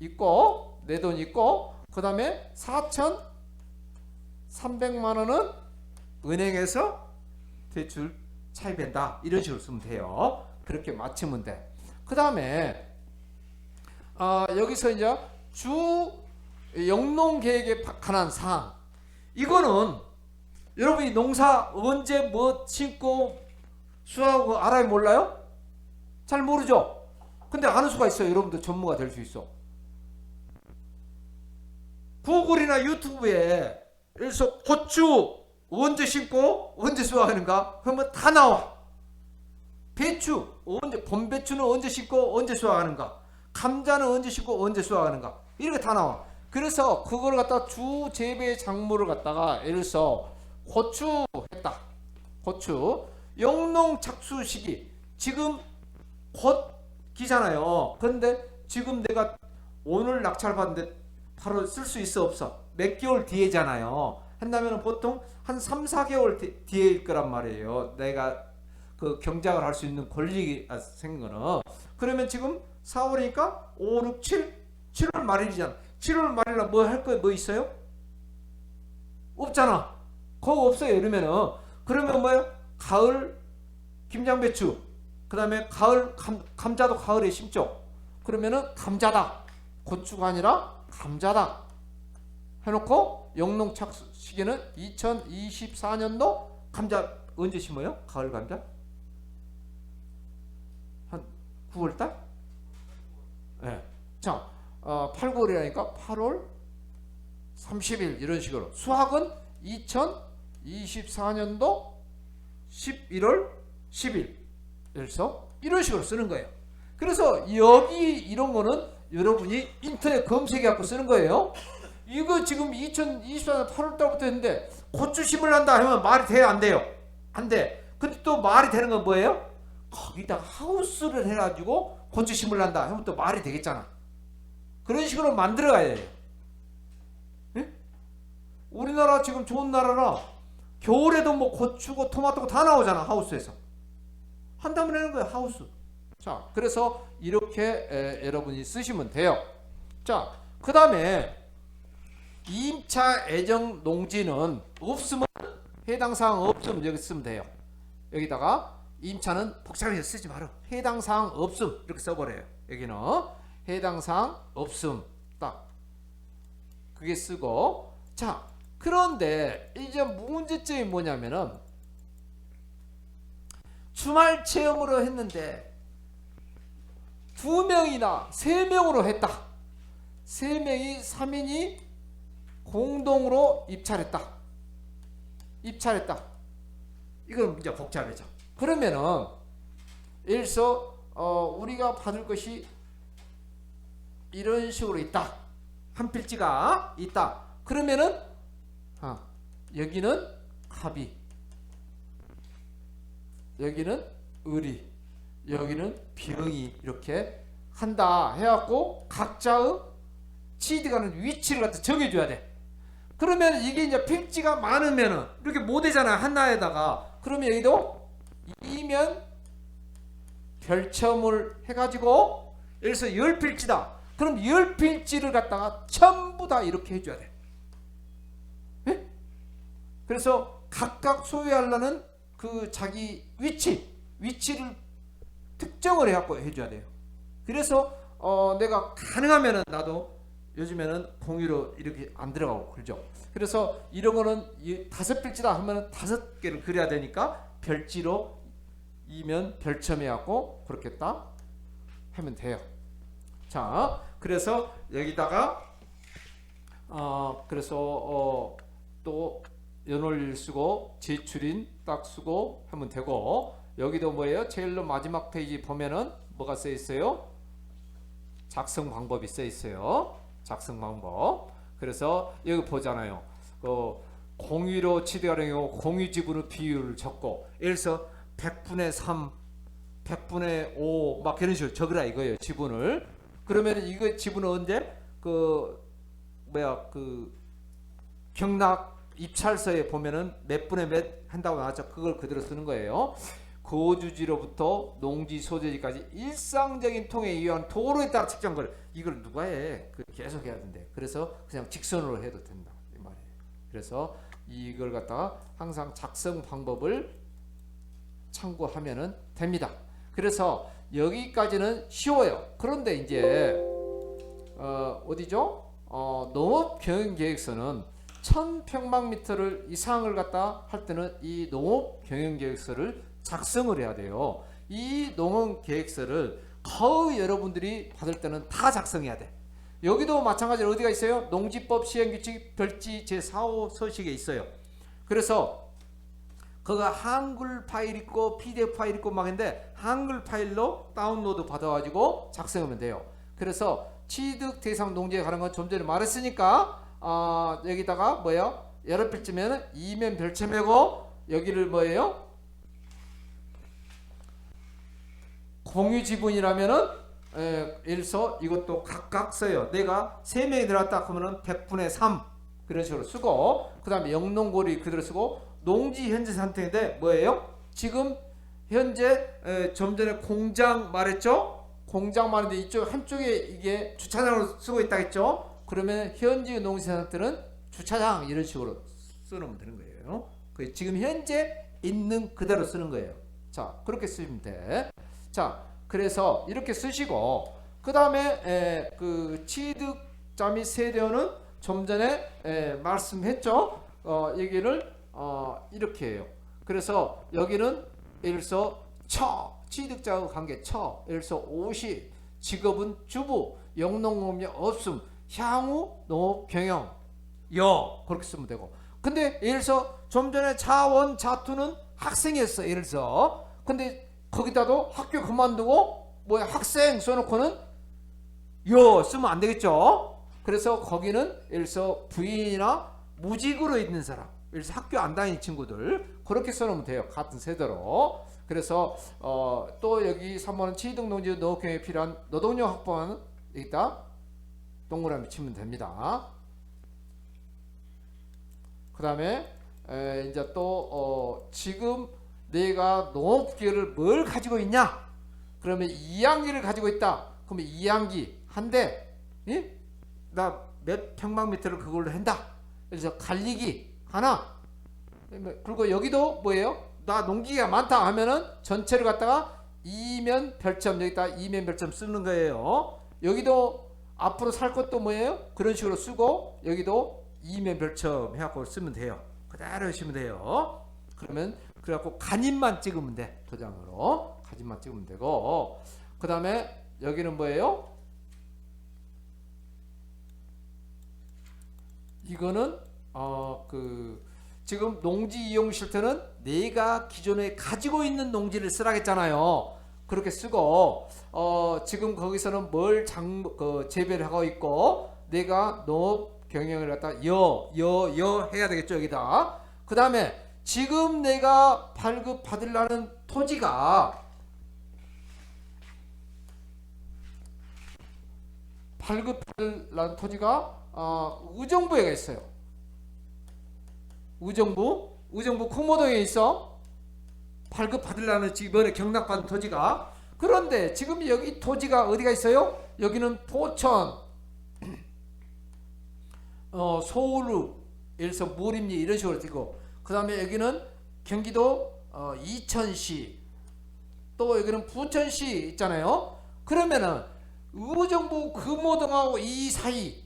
있고, 내 돈이 있고, 그 다음에 4,300만 원은 은행에서 대출 차입한다, 이런 식으로 쓰면 돼요. 그렇게 맞추면 돼. 그 다음에 여기서 이제 주 영농 계획에 관한 사항, 이거는 여러분이 농사 언제 뭐 심고 수하고 알아요? 몰라요? 잘 모르죠? 근데 아는 수가 있어요. 여러분들 전문가 될 수 있어. 구글이나 유튜브에 예를 들어서 고추 언제 심고 언제 수확하는가 그러면 다 나와. 배추 언제, 봄배추는 언제 심고 언제 수확하는가, 감자는 언제 심고 언제 수확하는가, 이렇게 다 나와. 그래서 그걸 갖다 주 재배 작물을 갖다가 예를 들어서 고추 했다. 고추 영농 착수 시기 지금 곧 기잖아요. 그런데 지금 내가 오늘 낙찰 받는데 바로 쓸 수 있어 없어? 몇 개월 뒤에잖아요. 한다면 보통 한 3, 4개월 뒤에일 거란 말이에요. 내가 그 경작을 할 수 있는 권리가 생긴 거는. 그러면 지금 4월이니까 5, 6, 7월 말일이잖아. 7월 말일날 뭐 할 거 뭐 있어요? 없잖아. 그거 없어요. 이러면은 그러면 뭐예요? 가을 김장배추, 그 다음에 가을 감자도 가을에 심죠. 그러면은 감자다. 고추가 아니라 감자다 해놓고 영농 착수 시기는 2024년도 감자 언제 심어요? 가을 감자? 한 9월달? 네. 자, 8, 9월이라니까 8월 30일 이런 식으로. 수확은 2024년도 11월 10일. 그래서 이런 식으로 쓰는 거예요. 그래서 여기 이런 거는 여러분이 인터넷 검색해 갖고 쓰는 거예요. 이거 지금 2024년 8월 달부터 했는데 고추 심으란다 하면 말이 돼요? 안 돼요? 안 돼. 근데 또 말이 되는 건 뭐예요? 거기다가 하우스를 해가지고 고추 심으란다 하면 또 말이 되겠잖아. 그런 식으로 만들어 가야 돼요. 예? 우리나라 지금 좋은 나라라 겨울에도 뭐 고추고 토마토고 다 나오잖아. 하우스에서 한다면 하는 거예요. 하우스. 자, 그래서 이렇게 여러분이 쓰시면 돼요. 자, 그 다음에 임차 애정 농지는 없으면, 해당 사항 없으면 여기 쓰면 돼요. 여기다가 임차는 복잡해서 쓰지 마라. 해당 사항 없음 이렇게 써버려요. 여기는 해당 사항 없음 딱 그게 쓰고. 자, 그런데 이제 문제점이 뭐냐면은 주말 체험으로 했는데 2명이나 3명으로 했다. 3명이 3인이 공동으로 입찰했다. 이건 이제 복잡해져. 그러면은 예를 들어서 우리가 받을 것이 이런 식으로 있다. 한 필지가 있다. 그러면은 여기는 갑이, 여기는 을이, 여기는 병이 이렇게 한다 해갖고 각자의 치드가는 위치를 갖다 정해줘야 돼. 그러면 이게 이제 필지가 많으면은 이렇게 못 되잖아. 하나에다가. 그러면 여기도 이면 별첨을 해가지고 예를 들어서 10필지다. 그럼 10필지를 갖다가 전부 다 이렇게 해줘야 돼. 예? 그래서 각각 소유하려는 그 자기 위치를 특정을 해갖고 해줘야 돼요. 그래서 내가 가능하면은 나도 요즘에는 공유로 이렇게 안 들어가고 그러죠. 그래서 이런 거는 5필지다 하면 5개를 그려야 되니까 별지로 이면 별첨해갖고 그렇게 딱 하면 돼요. 자, 그래서 여기다가 또 연월일 쓰고 제출인 딱 쓰고 하면 되고, 여기도 뭐예요? 제일 마지막 페이지 보면은 뭐가 써 있어요? 작성 방법이 써 있어요. 작성 방법. 그래서 여기 보잖아요. 공유로 취득하는 경우 공유 지분의 비율을 적고, 예를 들어서 100분의 3, 100분의 5 막 이런 식으로 적으라 이거예요. 지분을. 그러면 이거 지분은 언제 경락 입찰서에 보면은 몇 분의 몇 한다고 나왔죠. 그걸 그대로 쓰는 거예요. 거주지로부터 농지 소재지까지 일상적인 통행에 의한 도로에 따라 측정한 걸, 이걸 누가 해? 계속 해야 된대. 그래서 그냥 직선으로 해도 된다 이 말이에요. 그래서 이걸 갖다가 항상 작성 방법을 참고하면은 됩니다. 그래서 여기까지는 쉬워요. 그런데 이제 어디죠? 농업 경영 계획서는 1000평방미터를 이상을 갖다 할 때는 이 농업 경영 계획서를 작성을 해야 돼요. 이 농업 계획서를 거의 여러분들이 받을 때는 다 작성해야 돼. 여기도 마찬가지로 어디가 있어요? 농지법 시행규칙 별지 제4호 서식에 있어요. 그래서 그거 한글 파일 있고 PDF 파일 있고 막 있는데, 한글 파일로 다운로드 받아가지고 작성하면 돼요. 그래서 취득 대상 농지에 관한 건 좀 전에 말했으니까 여기다가 뭐예요? 여러 필지면 이면 별첨이고, 여기를 뭐예요? 공유 지분이라면은 예를 들어서 이것도 각각 써요. 내가 3명이 들어왔다 하면은 100분의 3 그런 식으로 쓰고, 그 다음에 영농고리 그대로 쓰고, 농지 현재 상태인데 뭐예요? 지금 현재 좀 전에 공장 말했죠? 공장 말인데 이쪽 한쪽에 이게 주차장으로 쓰고 있다 했죠? 그러면 현재 농지 상태는 주차장 이런 식으로 쓰면 되는 거예요. 지금 현재 있는 그대로 쓰는 거예요. 자, 그렇게 쓰시면 돼. 자, 그래서 이렇게 쓰시고, 그 다음에 그 취득자 및 세대원은 좀 전에 말씀했죠. 여기를 이렇게 해요. 그래서 여기는 예를 들어서 취득자의 관계 예를 들어서 50, 직업은 주부, 영농업력 없음, 향후 농업 경영 그렇게 쓰면 되고. 근데 예를 들어서 좀 전에 자원 자투는 학생이었어. 예를 들어서 근데 거기다도 학교 그만두고 학생 써놓고는 쓰면 안 되겠죠. 그래서 거기는 예를 들어서 부인이나 무직으로 있는 사람, 예를 들어서 학교 안 다니는 친구들 그렇게 써놓으면 돼요. 같은 세대로. 그래서 또 여기 3번은 취득농지 농업경영에 필요한 노동력 확보하는 여기다 동그라미 치면 됩니다. 그 다음에 이제 또 지금 내가 농업기회를 뭘 가지고 있냐? 그러면 이양기를 가지고 있다. 그러면 이양기 한 대, 나 몇 평방미터를 그걸로 한다. 그래서 갈리기 하나. 그리고 여기도 뭐예요? 나 농기가 많다 하면은 전체를 갖다가 이면 별점, 여기다 이면 별점 쓰는 거예요. 여기도 앞으로 살 것도 뭐예요? 그런 식으로 쓰고, 여기도 이면 별점 해갖고 쓰면 돼요. 그대로 하시면 돼요. 그러면 그래갖고 간인만 찍으면 돼. 도장으로 간인만 찍으면 되고, 그 다음에 여기는 뭐예요? 이거는 지금 농지 이용 실태는 내가 기존에 가지고 있는 농지를 쓰라겠잖아요. 그렇게 쓰고, 지금 거기서는 뭘 재배를 하고 있고, 내가 농업 경영을 갖다 해야 되겠죠. 여기다. 그 다음에 지금 내가 발급 받으려는 토지가 의정부에가 있어요. 의정부 콩모동에 있어. 발급 받으려는 이번에 경락받은 토지가. 그런데 지금 여기 토지가 어디가 있어요? 여기는 포천, 소울루, 예를 들어서 무림리 이런 식으로 되고, 그 다음에 여기는 경기도 이천시, 또 여기는 부천시 있잖아요. 그러면은 의정부 금호동하고 이 사이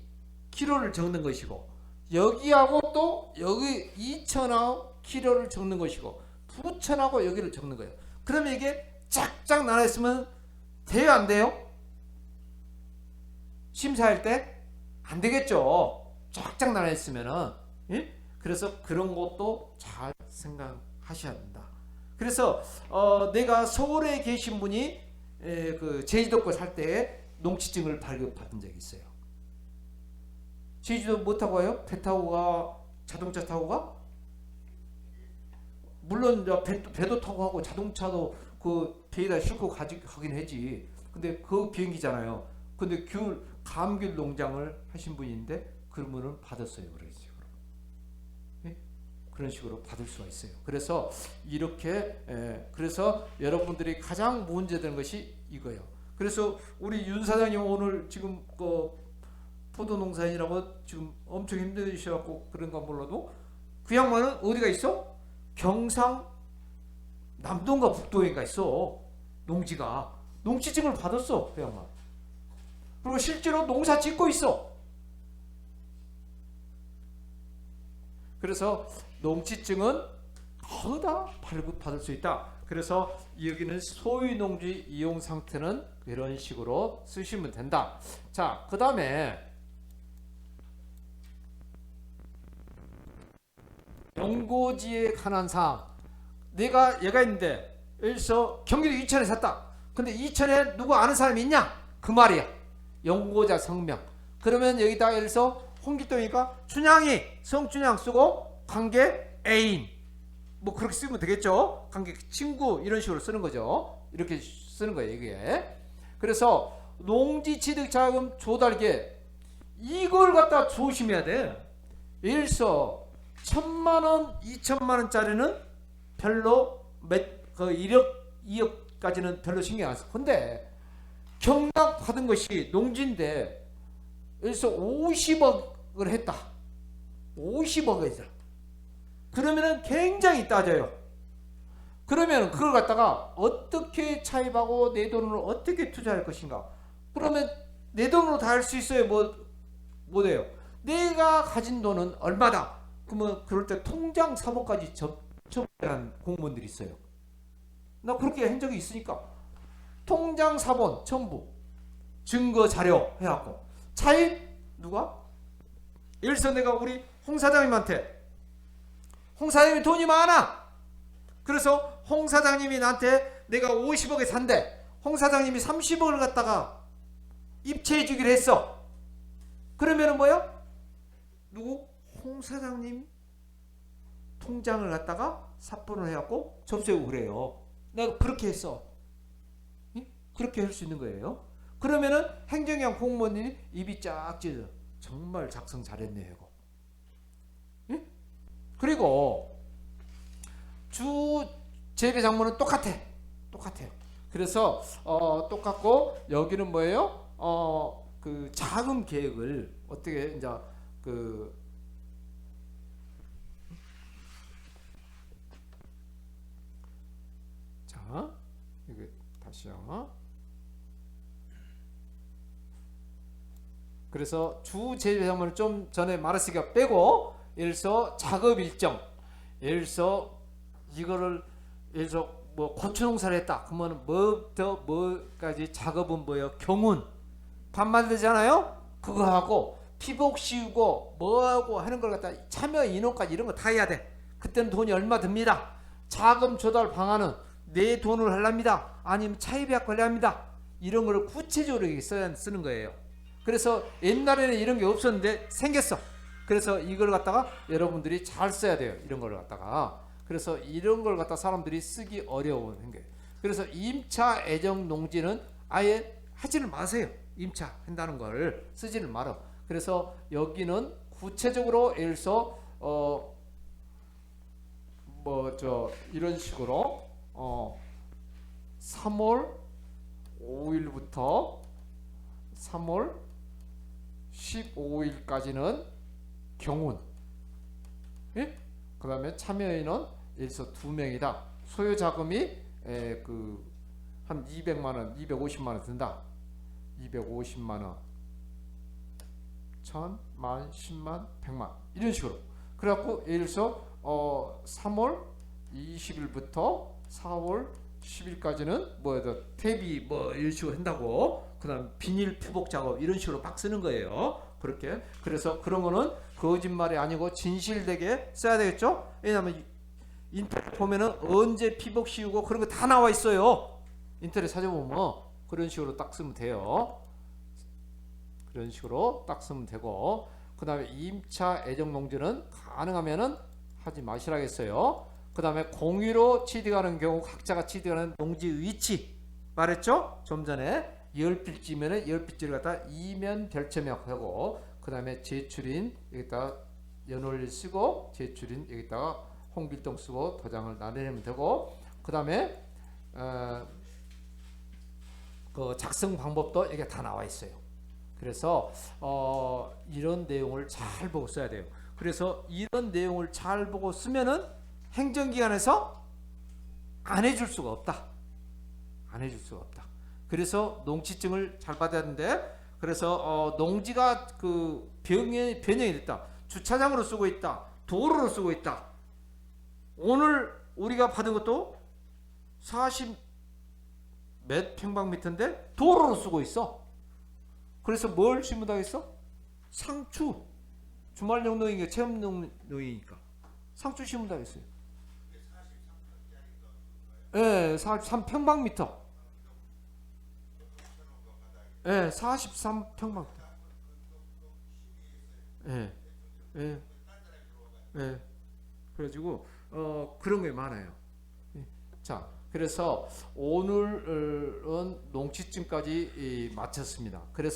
키로를 적는 것이고, 여기하고 또 여기 이천하고 키로를 적는 것이고, 부천하고 여기를 적는 거예요. 그러면 이게 쫙쫙 나눠 있으면 돼요, 안 돼요? 심사할 때 안 되겠죠. 쫙쫙 나눠 있으면은. 예? 그래서 그런 것도 잘 생각하셔야 된다. 그래서 내가 서울에 계신 분이 그 제주도 거 살 때 농지증을 발급받은 적이 있어요. 제주도 뭐 타고 가요? 배 타고 가? 자동차 타고 가? 물론 배도 타고 가고 자동차도 그 배에다 싣고 가긴 하지. 근데 그 비행기잖아요. 근데 감귤 농장을 하신 분인데 그러면은 받았어요. 그런 식으로. 예? 그런 식으로 받을 수가 있어요. 그래서 이렇게 그래서 여러분들이 가장 문제되는 것이 이거예요. 그래서 우리 윤 사장님 오늘 지금 그 포도 농사인이라고 지금 엄청 힘드셔갖고 그런가 몰라도 그 양반은 어디가 있어? 경상 남동과 북도에가 있어. 농지증을 받았어. 그 양반. 그리고 실제로 농사 짓고 있어. 그래서 농지증은 거의 다 발급받을 수 있다. 그래서 여기는 소유농지 이용 상태는 이런 식으로 쓰시면 된다. 자, 그 다음에 연고지에 관한 사항. 얘가 있는데 여기서 경기도 이천에 샀다. 근데 이천에 누구 아는 사람이 있냐? 그 말이야. 연고자 성명. 그러면 여기다가 여기서 홍길동이니까 춘향이 성춘향 쓰고 관계 애인 뭐 그렇게 쓰면 되겠죠. 관계 친구 이런 식으로 쓰는 거죠. 이렇게 쓰는 거예요 이게. 그래서 농지취득자금 조달계 이걸 갖다 조심해야 돼. 예를 들어서 1,000만원 2,000만원짜리는 별로 그 1억 2억까지는 별로 신경 안 써. 근데 경락 받은 것이 농지인데 여기서 50억을 했다. 50억이다. 그러면은 굉장히 따져요. 그러면 그걸 갖다가 어떻게 차입하고 내 돈으로 어떻게 투자할 것인가? 그러면 내 돈으로 다 할 수 있어요? 뭐래요? 내가 가진 돈은 얼마다? 그러면 그럴 때 통장 사본까지 접한 공무원들이 있어요. 나 그렇게 한 적이 있으니까 통장 사본 첨부 증거 자료 해갖고 차입 누가? 예를 들어서 내가 우리 홍 사장님한테 홍 사장님이 돈이 많아. 그래서 홍 사장님이 나한테 내가 50억에 산대. 홍 사장님이 30억을 갖다가 입체해 주기로 했어. 그러면은 뭐야? 누구? 홍 사장님 통장을 갖다가 삽본을 해갖고 접수하고 그래요. 내가 그렇게 했어. 그렇게 할 수 있는 거예요. 그러면은 행정형 공무원이 입이 쫙 찢어. 정말 작성 잘했네 이거. 그리고 주 재배작물은 똑같아요. 그래서 똑같고 여기는 뭐예요? 그 자금 계획을 어떻게 이제 자 이게 다시요. 그래서 주 재배작물은 좀 전에 말했으니까 빼고 예를 들어서 작업 일정 예를 들어서 이거를 예를 들어서 뭐 고추농사를 했다. 그러면 뭐부터 뭐까지 작업은 뭐예요? 경운 밥 만들잖아요. 그거 하고 피복 씌우고 뭐하고 하는 걸 갖다 참여 인원까지 이런 거 다 해야 돼. 그때는 돈이 얼마 듭니다. 자금 조달 방안은 내 돈을 하랍니다. 아니면 차입약 관리합니다. 이런 걸 구체적으로 쓰는 거예요. 그래서 옛날에는 이런 게 없었는데 생겼어. 그래서 이걸 갖다가 여러분들이 잘 써야 돼요. 이런 걸 갖다가. 그래서 이런 걸 갖다 사람들이 쓰기 어려운 게. 그래서 임차 애정 농지는 아예 하지를 마세요. 임차 한다는 걸 쓰지를 말아. 그래서 여기는 구체적으로 예를 들어서 이런 식으로 3월 5일부터 3월 15일까지는 경운. 예? 그 다음에 참여인은 예를 들어서 2명이다. 소요 자금이 한 200만원, 250만원 든다. 250만원, 1000, 만, 10만, 100만 이런 식으로. 그래갖고 예를 들어서 3월 20일부터 4월 10일까지는 대비 이런 식으로 한다고. 그다음 비닐 표복 작업 이런 식으로 막 쓰는 거예요. 그렇게. 그래서 그런 거는 거짓말이 아니고 진실되게 써야 되겠죠. 왜냐하면 인터넷 보면은 언제 피복 씌우고 그런 거 다 나와 있어요. 인터넷 찾아보면 그런 식으로 딱 쓰면 돼요. 그런 식으로 딱 쓰면 되고, 그 다음에 2차 애정 농지는 가능하면은 하지 마시라겠어요. 그 다음에 공유로 취득하는 경우 각자가 취득하는 농지 위치 말했죠? 좀 전에 10필지면은 10필지를 갖다 이면 별채명하고, 그 다음에 제출인 여기다가 연월일 쓰고, 제출인 여기다가 홍길동 쓰고 도장을 나눠내면 되고, 그 다음에 그 작성 방법도 여기 다 나와 있어요. 그래서 이런 내용을 잘 보고 써야 돼요. 그래서 이런 내용을 잘 보고 쓰면은 행정기관에서 안 해줄 수가 없다. 안 해줄 수가 없다. 그래서 농지증을 잘 받아야 하는데, 그래서 농지가 그 변형이 됐다. 주차장으로 쓰고 있다. 도로로 쓰고 있다. 오늘 우리가 받은 것도 40 몇 평방미터인데 도로로 쓰고 있어. 그래서 뭘 심으다겠어? 상추. 주말용 농이니까 체험용 농이니까 상추 심으다겠어요. 예, 43평방미터. 예, 43평방미터. 예, 예, 예. 그래가지고 그런 게 많아요. 자, 그래서 오늘은 농지증까지 마쳤습니다. 그래서